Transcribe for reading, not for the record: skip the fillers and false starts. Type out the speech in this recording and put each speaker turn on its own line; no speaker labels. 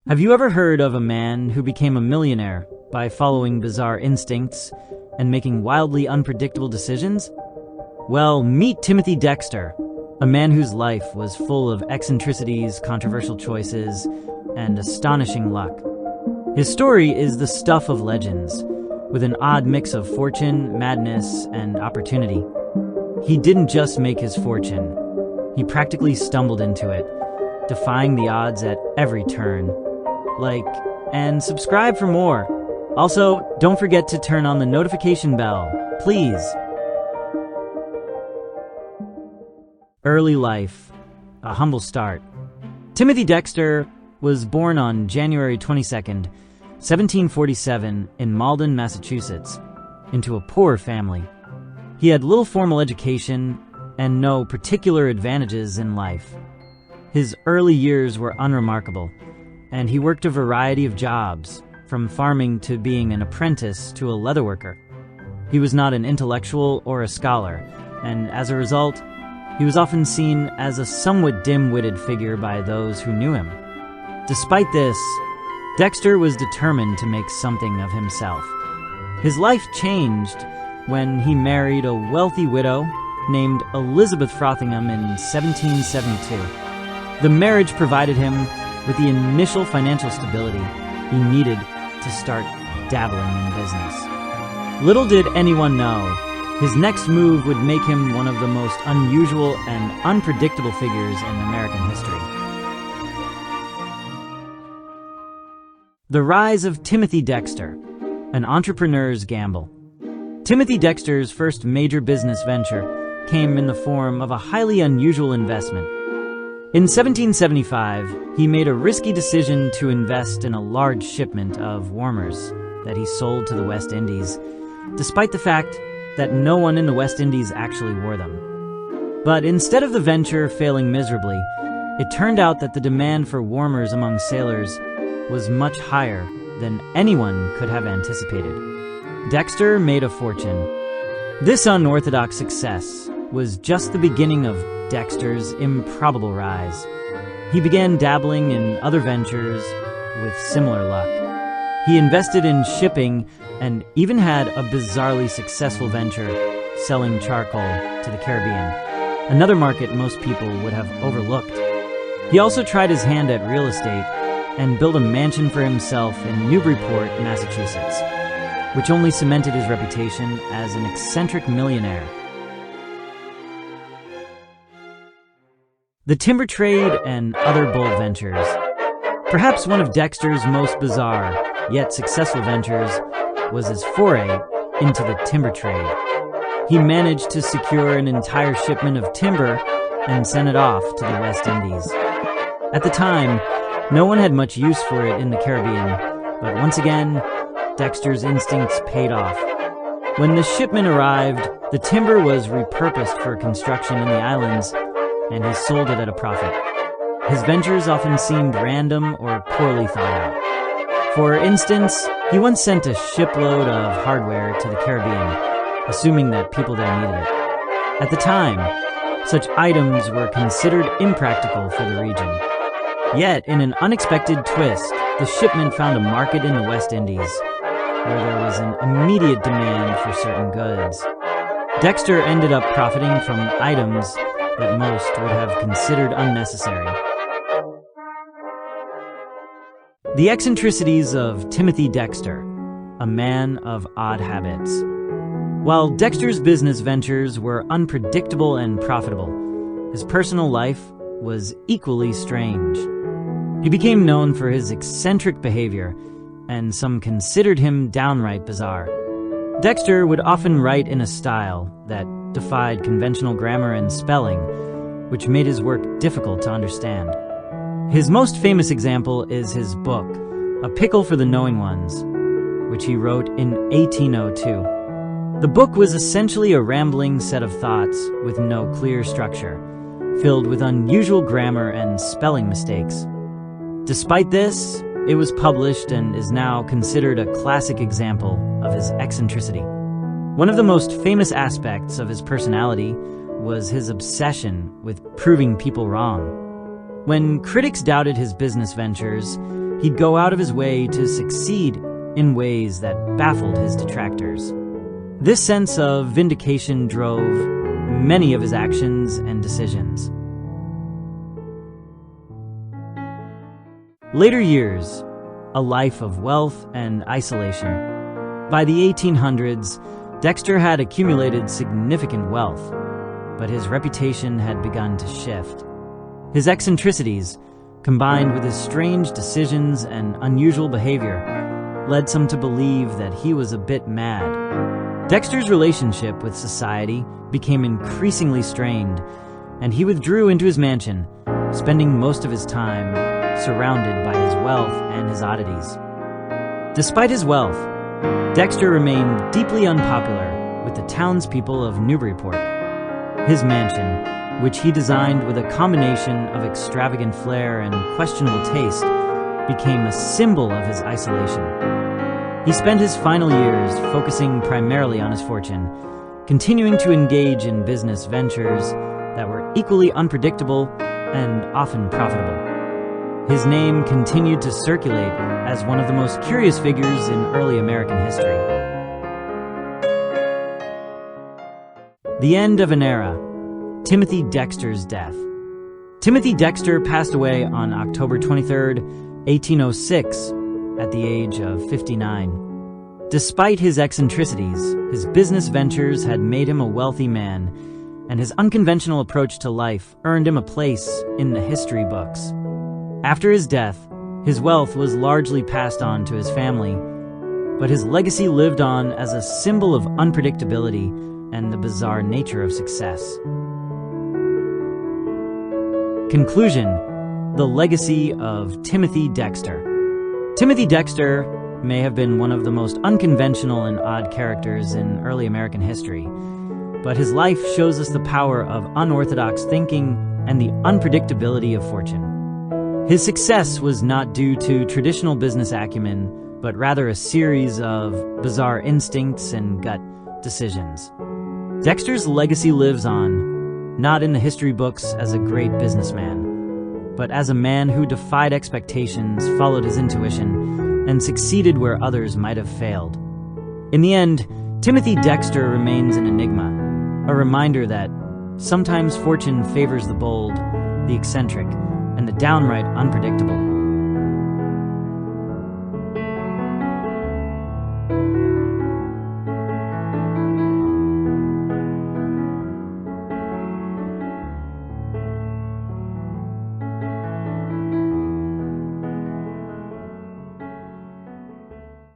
Have you ever heard of a man who became a millionaire by following bizarre instincts and making wildly unpredictable decisions? Well, meet Timothy Dexter, a man whose life was full of eccentricities, controversial choices, and astonishing luck. His story is the stuff of legends, with an odd mix of fortune, madness, and opportunity. He didn't just make his fortune, he practically stumbled into it, defying the odds at every turn. Like and subscribe for more. Also, don't forget to turn on the notification bell, please. Early life, a humble start. Timothy Dexter was born on January 22nd, 1747 in Malden, Massachusetts, into a poor family. He had little formal education and no particular advantages in life. His early years were unremarkable, and he worked a variety of jobs, from farming to being an apprentice to a leatherworker. He was not an intellectual or a scholar, and as a result, he was often seen as a somewhat dim-witted figure by those who knew him. Despite this, Dexter was determined to make something of himself. His life changed when he married a wealthy widow named Elizabeth Frothingham in 1772. The marriage provided him with the initial financial stability he needed to start dabbling in business. Little did anyone know, his next move would make him one of the most unusual and unpredictable figures in American history. The rise of Timothy Dexter, an entrepreneur's gamble. Timothy Dexter's first major business venture came in the form of a highly unusual investment. In 1775, he made a risky decision to invest in a large shipment of warmers that he sold to the West Indies, despite the fact that no one in the West Indies actually wore them. But instead of the venture failing miserably, it turned out that the demand for warmers among sailors was much higher than anyone could have anticipated. Dexter made a fortune. This unorthodox success was just the beginning of Dexter's improbable rise. He began dabbling in other ventures with similar luck. He invested in shipping and even had a bizarrely successful venture selling charcoal to the Caribbean, another market most people would have overlooked. He also tried his hand at real estate and built a mansion for himself in Newburyport, Massachusetts, which only cemented his reputation as an eccentric millionaire. The timber trade and other bold ventures. Perhaps one of Dexter's most bizarre, yet successful ventures was his foray into the timber trade. He managed to secure an entire shipment of timber and sent it off to the West Indies. At the time, no one had much use for it in the Caribbean, but once again, Dexter's instincts paid off. When the shipment arrived, the timber was repurposed for construction in the islands, and he sold it at a profit. His ventures often seemed random or poorly thought out. For instance, he once sent a shipload of hardware to the Caribbean, assuming that people there needed it. At the time, such items were considered impractical for the region. Yet, in an unexpected twist, the shipment found a market in the West Indies, where there was an immediate demand for certain goods. Dexter ended up profiting from items that most would have considered unnecessary. The Eccentricities of Timothy Dexter, a man of odd habits. While Dexter's business ventures were unpredictable and profitable, his personal life was equally strange. He became known for his eccentric behavior, and some considered him downright bizarre. Dexter would often write in a style that defied conventional grammar and spelling, which made his work difficult to understand. His most famous example is his book, A Pickle for the Knowing Ones, which he wrote in 1802. The book was essentially a rambling set of thoughts with no clear structure, filled with unusual grammar and spelling mistakes. Despite this, it was published and is now considered a classic example of his eccentricity. One of the most famous aspects of his personality was his obsession with proving people wrong. When critics doubted his business ventures, he'd go out of his way to succeed in ways that baffled his detractors. This sense of vindication drove many of his actions and decisions. Later years, a life of wealth and isolation. By the 1800s, Dexter had accumulated significant wealth, but his reputation had begun to shift. His eccentricities, combined with his strange decisions and unusual behavior, led some to believe that he was a bit mad. Dexter's relationship with society became increasingly strained, and he withdrew into his mansion, spending most of his time surrounded by his wealth and his oddities. Despite his wealth, Dexter remained deeply unpopular with the townspeople of Newburyport. His mansion, which he designed with a combination of extravagant flair and questionable taste, became a symbol of his isolation. He spent his final years focusing primarily on his fortune, continuing to engage in business ventures that were equally unpredictable and often profitable. His name continued to circulate as one of the most curious figures in early American history. The end of an era. Timothy Dexter's death. Timothy Dexter passed away on October 23, 1806, at the age of 59. Despite his eccentricities, his business ventures had made him a wealthy man, and his unconventional approach to life earned him a place in the history books. After his death, his wealth was largely passed on to his family, but his legacy lived on as a symbol of unpredictability and the bizarre nature of success. Conclusion: the legacy of Timothy Dexter. Timothy Dexter may have been one of the most unconventional and odd characters in early American history, but his life shows us the power of unorthodox thinking and the unpredictability of fortune. His success was not due to traditional business acumen, but rather a series of bizarre instincts and gut decisions. Dexter's legacy lives on, not in the history books as a great businessman, but as a man who defied expectations, followed his intuition, and succeeded where others might have failed. In the end, Timothy Dexter remains an enigma, a reminder that sometimes fortune favors the bold, the eccentric, and the downright unpredictable.